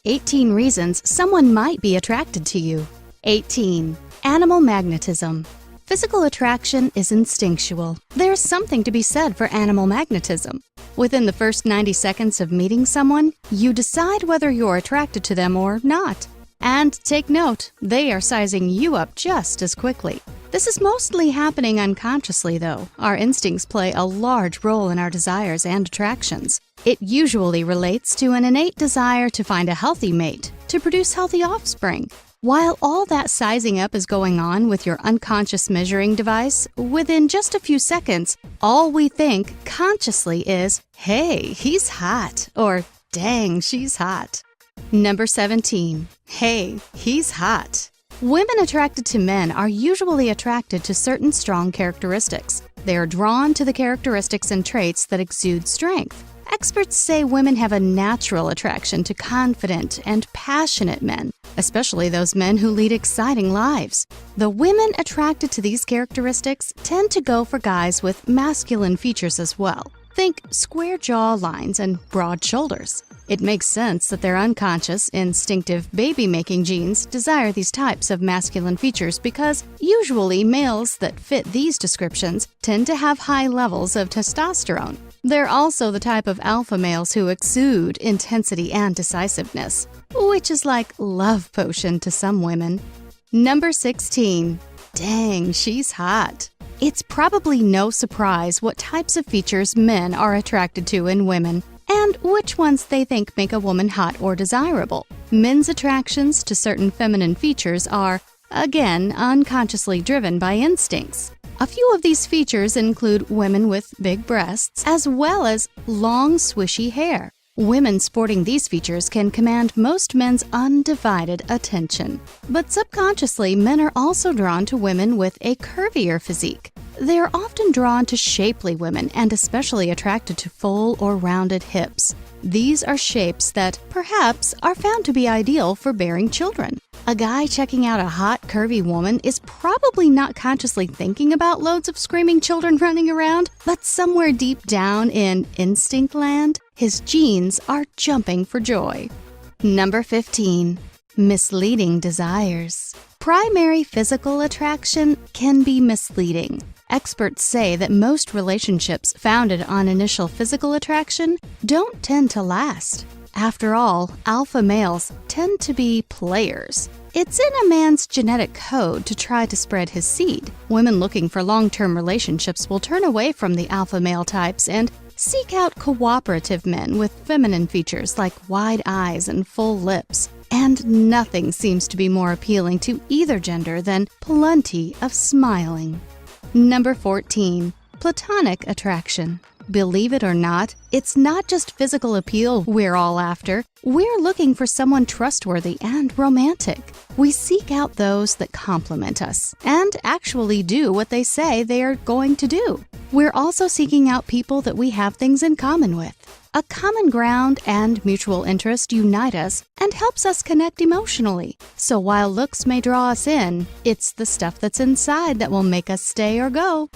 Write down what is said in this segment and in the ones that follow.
18 reasons someone might be attracted to you. 18. Animal magnetism. Physical attraction is instinctual. There's something to be said for animal magnetism. Within the first 90 seconds of meeting someone, you decide whether you're attracted to them or not. And take note, they are sizing you up just as quickly. This is mostly happening unconsciously, though. Our instincts play a large role in our desires and attractions. It usually relates to an innate desire to find a healthy mate, to produce healthy offspring. While all that sizing up is going on with your unconscious measuring device, within just a few seconds, all we think consciously is, "Hey, he's hot," or "Dang, she's hot." Number 17. Hey, he's hot. Women attracted to men are usually attracted to certain strong characteristics. They are drawn to the characteristics and traits that exude strength. Experts say women have a natural attraction to confident and passionate men, especially those men who lead exciting lives. The women attracted to these characteristics tend to go for guys with masculine features as well. Think square jaw lines and broad shoulders. It makes sense that their unconscious, instinctive baby-making genes desire these types of masculine features because usually males that fit these descriptions tend to have high levels of testosterone. They're also the type of alpha males who exude intensity and decisiveness, which is like love potion to some women. Number 16. Dang, she's hot. It's probably no surprise what types of features men are attracted to in women, and which ones they think make a woman hot or desirable. Men's attractions to certain feminine features are, again, unconsciously driven by instincts. A few of these features include women with big breasts, as well as long, swishy hair. Women sporting these features can command most men's undivided attention. But subconsciously, men are also drawn to women with a curvier physique. They are often drawn to shapely women and especially attracted to full or rounded hips. These are shapes that, perhaps, are found to be ideal for bearing children. A guy checking out a hot, curvy woman is probably not consciously thinking about loads of screaming children running around, but somewhere deep down in instinct land, his genes are jumping for joy. Number 15. Misleading desires. Primary physical attraction can be misleading. Experts say that most relationships founded on initial physical attraction don't tend to last. After all, alpha males tend to be players. It's in a man's genetic code to try to spread his seed. Women looking for long-term relationships will turn away from the alpha male types and seek out cooperative men with feminine features like wide eyes and full lips. And nothing seems to be more appealing to either gender than plenty of smiling. Number 14. Platonic Attraction. Believe it or not, it's not just physical appeal we're all after. We're looking for someone trustworthy and romantic. We seek out those that complement us and actually do what they say they are going to do. We're also seeking out people that we have things in common with. A common ground and mutual interest unite us and helps us connect emotionally. So while looks may draw us in, it's the stuff that's inside that will make us stay or go.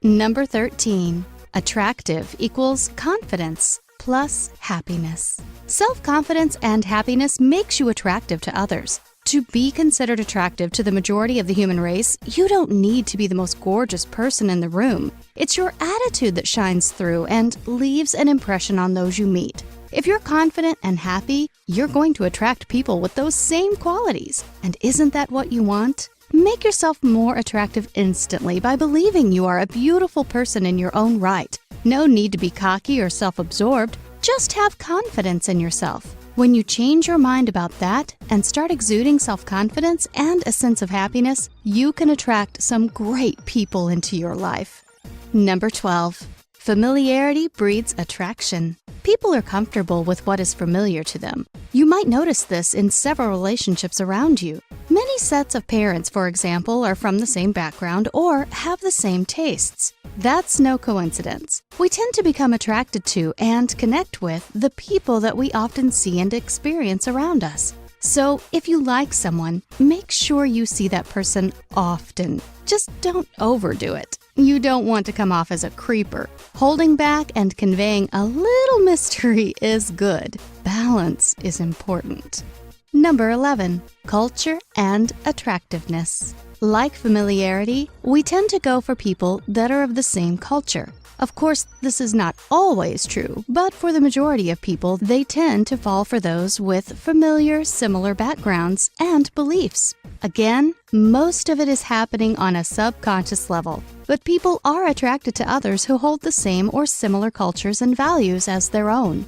Number 13. Attractive equals confidence plus happiness. Self-confidence and happiness makes you attractive to others. To be considered attractive to the majority of the human race, you don't need to be the most gorgeous person in the room. It's your attitude that shines through and leaves an impression on those you meet. If you're confident and happy, you're going to attract people with those same qualities. And isn't that what you want? Make yourself more attractive instantly by believing you are a beautiful person in your own right. No need to be cocky or self-absorbed. Just have confidence in yourself. When you change your mind about that and start exuding self-confidence and a sense of happiness, you can attract some great people into your life. Number 12. Familiarity breeds attraction. People are comfortable with what is familiar to them. You might notice this in several relationships around you. Many sets of parents, for example, are from the same background or have the same tastes. That's no coincidence. We tend to become attracted to and connect with the people that we often see and experience around us. So if you like someone, make sure you see that person often. Just don't overdo it. You don't want to come off as a creeper. Holding back and conveying a little mystery is good. Balance is important. Number 11. Culture and attractiveness. Like familiarity, we tend to go for people that are of the same culture. Of course, this is not always true, but for the majority of people, they tend to fall for those with familiar, similar backgrounds and beliefs. Again, most of it is happening on a subconscious level, but people are attracted to others who hold the same or similar cultures and values as their own.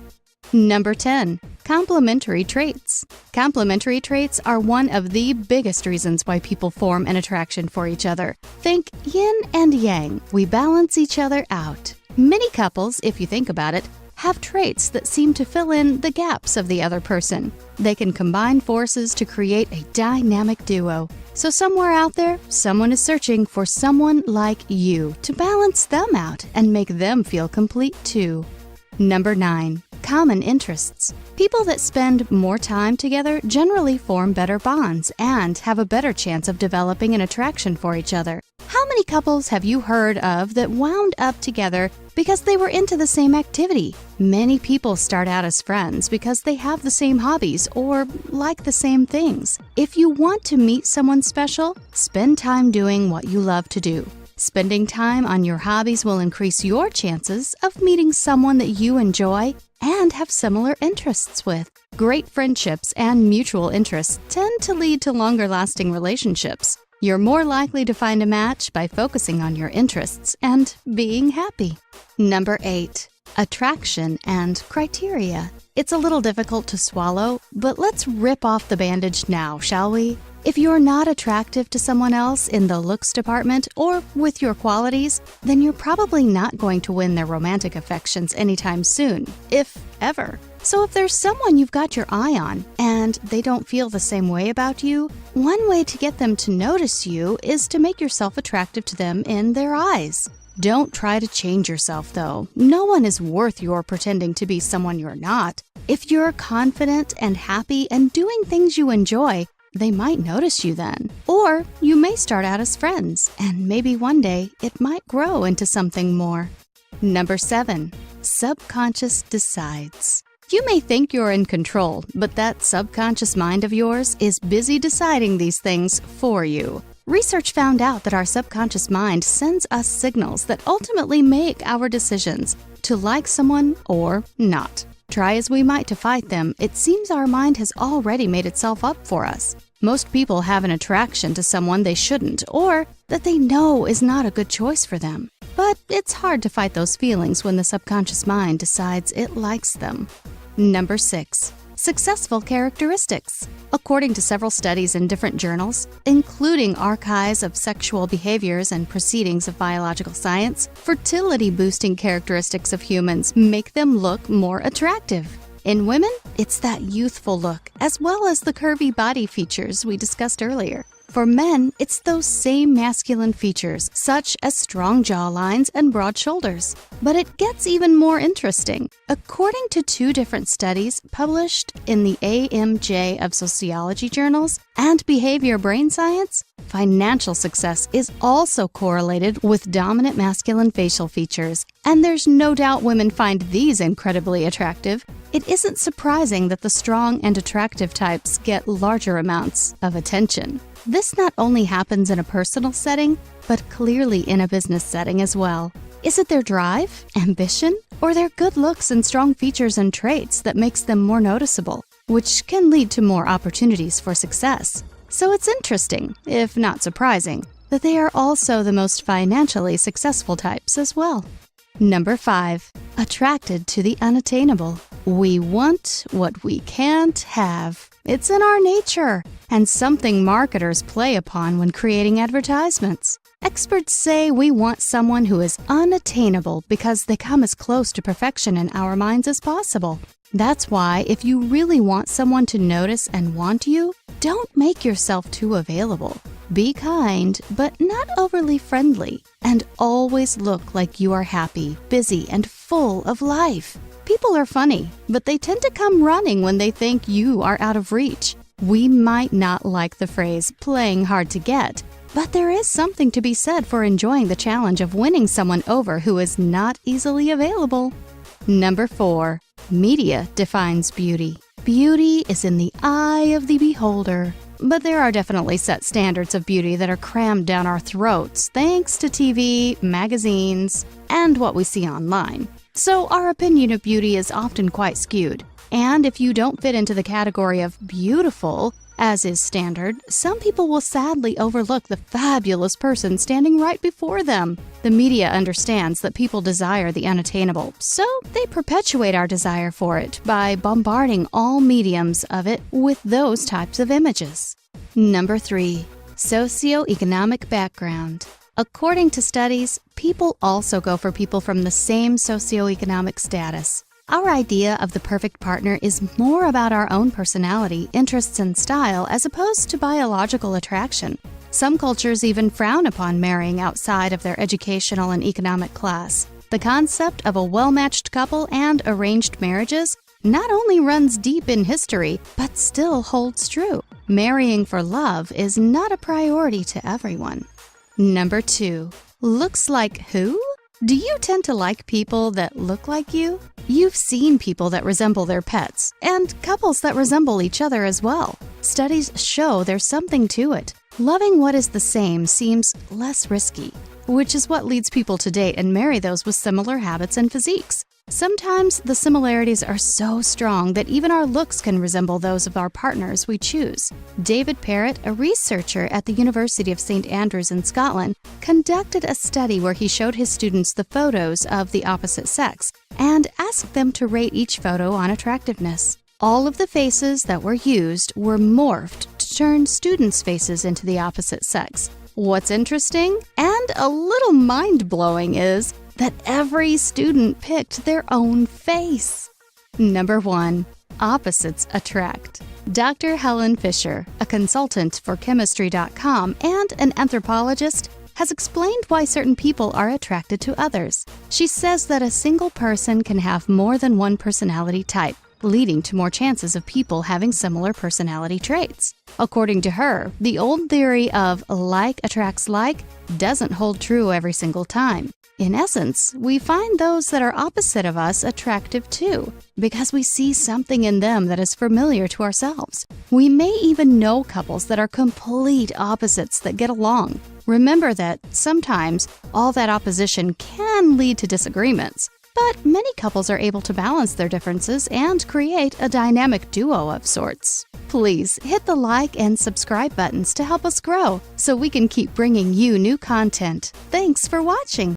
Number 10. Complementary traits. Complementary traits are one of the biggest reasons why people form an attraction for each other. Think yin and yang. We balance each other out. Many couples, if you think about it, have traits that seem to fill in the gaps of the other person. They can combine forces to create a dynamic duo. So somewhere out there, someone is searching for someone like you to balance them out and make them feel complete too. Number 9. Common interests. People that spend more time together generally form better bonds and have a better chance of developing an attraction for each other. How many couples have you heard of that wound up together because they were into the same activity? Many people start out as friends because they have the same hobbies or like the same things. If you want to meet someone special, spend time doing what you love to do. Spending time on your hobbies will increase your chances of meeting someone that you enjoy and have similar interests with. Great friendships and mutual interests tend to lead to longer-lasting relationships. You're more likely to find a match by focusing on your interests and being happy. Number 8. Attraction and criteria. It's a little difficult to swallow, but let's rip off the bandage now, shall we? If you're not attractive to someone else in the looks department or with your qualities, then you're probably not going to win their romantic affections anytime soon, if ever. So if there's someone you've got your eye on and they don't feel the same way about you, one way to get them to notice you is to make yourself attractive to them in their eyes. Don't try to change yourself, though. No one is worth your pretending to be someone you're not. If you're confident and happy and doing things you enjoy, they might notice you then. Or you may start out as friends, and maybe one day it might grow into something more. Number 7. Subconscious decides. You may think you're in control, but that subconscious mind of yours is busy deciding these things for you. Research found out that our subconscious mind sends us signals that ultimately make our decisions to like someone or not. Try as we might to fight them, it seems our mind has already made itself up for us. Most people have an attraction to someone they shouldn't, or that they know is not a good choice for them. But it's hard to fight those feelings when the subconscious mind decides it likes them. Number 6. Successful characteristics. According to several studies in different journals, including archives of sexual behaviors and proceedings of biological science, fertility-boosting characteristics of humans make them look more attractive. In women, it's that youthful look, as well as the curvy body features we discussed earlier. For men, it's those same masculine features, such as strong jawlines and broad shoulders. But it gets even more interesting. According to 2 different studies published in the AMJ of Sociology journals and Behavior Brain Science, financial success is also correlated with dominant masculine facial features. And there's no doubt women find these incredibly attractive. It isn't surprising that the strong and attractive types get larger amounts of attention. This not only happens in a personal setting, but clearly in a business setting as well. Is it their drive, ambition, or their good looks and strong features and traits that makes them more noticeable, which can lead to more opportunities for success? So it's interesting, if not surprising, that they are also the most financially successful types as well. Number 5. Attracted to the unattainable. We want what we can't have. It's in our nature, and something marketers play upon when creating advertisements. Experts say we want someone who is unattainable because they come as close to perfection in our minds as possible. That's why if you really want someone to notice and want you, don't make yourself too available. Be kind, but not overly friendly, and always look like you are happy, busy, and full of life. People are funny, but they tend to come running when they think you are out of reach. We might not like the phrase playing hard to get, But there is something to be said for enjoying the challenge of winning someone over who is not easily available. Number 4. Media defines beauty. Beauty is in the eye of the beholder. But there are definitely set standards of beauty that are crammed down our throats thanks to TV, magazines, and what we see online. So our opinion of beauty is often quite skewed. And if you don't fit into the category of beautiful, as is standard, some people will sadly overlook the fabulous person standing right before them. The media understands that people desire the unattainable, so they perpetuate our desire for it by bombarding all mediums of it with those types of images. Number 3. Socio-Economic Background. According to studies, people also go for people from the same socioeconomic status. Our idea of the perfect partner is more about our own personality, interests, and style as opposed to biological attraction. Some cultures even frown upon marrying outside of their educational and economic class. The concept of a well-matched couple and arranged marriages not only runs deep in history, but still holds true. Marrying for love is not a priority to everyone. Number 2. Looks like who? Do you tend to like people that look like you? You've seen people that resemble their pets, and couples that resemble each other as well. Studies show there's something to it. Loving what is the same seems less risky, which is what leads people to date and marry those with similar habits and physiques. Sometimes the similarities are so strong that even our looks can resemble those of our partners we choose. David Parrott, a researcher at the University of St. Andrews in Scotland, conducted a study where he showed his students the photos of the opposite sex and asked them to rate each photo on attractiveness. All of the faces that were used were morphed to turn students' faces into the opposite sex. What's interesting and a little mind-blowing is that every student picked their own face. Number 1. Opposites attract. Dr. Helen Fisher, a consultant for Chemistry.com and an anthropologist, has explained why certain people are attracted to others. She says that a single person can have more than one personality type, leading to more chances of people having similar personality traits. According to her, the old theory of like attracts like doesn't hold true every single time. In essence, we find those that are opposite of us attractive too, because we see something in them that is familiar to ourselves. We may even know couples that are complete opposites that get along. Remember that sometimes all that opposition can lead to disagreements, but many couples are able to balance their differences and create a dynamic duo of sorts. Please hit the like and subscribe buttons to help us grow so we can keep bringing you new content. Thanks for watching.